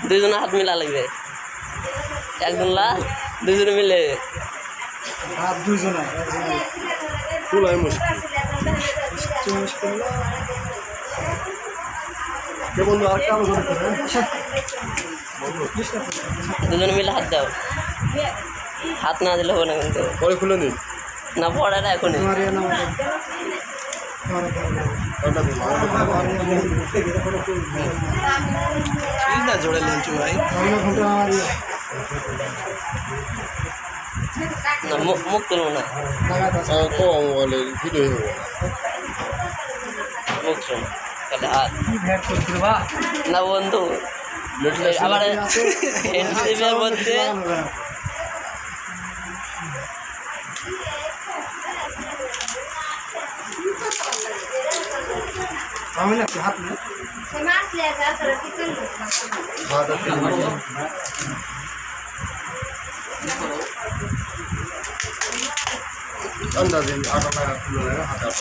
দুইজনে হাত মিলা লাগবে, একজন লা দুইজনে মিলে হাত দুইজনে দুজনে মিলে হাত দাও, হাত না দিলে হবে না কিন্তু পরে খুলে নিন না পড়ে না এখনই না জোড়ে লেনছু ভাই না মুখ তুলবো না, মোবাইলে ভিডিও মুখ তুল তাহলে হাত না বন্ধু আবার ফ্রেন্ডশিপের মধ্যে আমি না হাত না अंदाजे 8 টাকা কিলো লাগে হাজার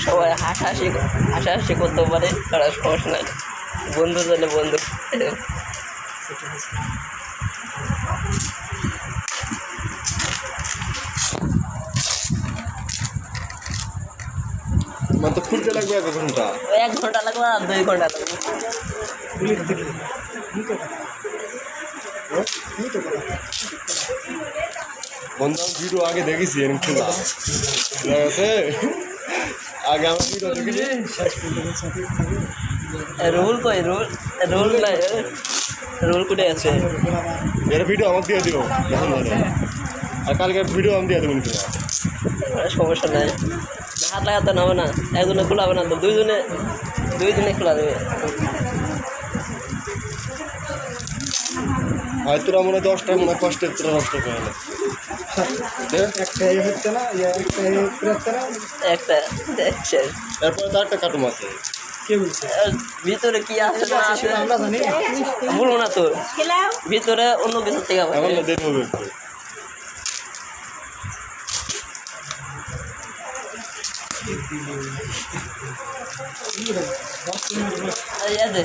সবাই হাসাহাসি করতে পারে, তারা সমস্যা নাই, বন্ধু চলে বন্ধু। মানে তো খুলতে লাগবে 1 ঘন্টা, 1 ঘন্টা লাগবে আর 2 ঘন্টা লাগবে। বন্ধু ভিডিও আগে দেখেছি এরকম খোলা আছে, আগে আমার ভিডিও দেখেছি। রুল কই রুল নাই, রুল কোথায় আছে? এর ভিডিও আমাকে দিয়ে দিও আর কালকে ভিডিও আমি দিয়ে দেবো কিন্তু সমস্যা নাই, হাত লাগাতে হবে না, একজনে খোলাবে না তো দুইজনে খোলা দেবে। আর তোরা মনে হয় 10টা মনে হয় কষ্টের তোরা নষ্ট করে না একটা হচ্ছে না একটা দেখছে এরপরে তো একটা কার্টুন আছে, কে বলছে ভিতরে কি আছে না আছে আমরা জানি বলবো না তো, ভিতরে অন্য কিছু থেকে হবে। এখন না দেখতে হবে একটু। এই যে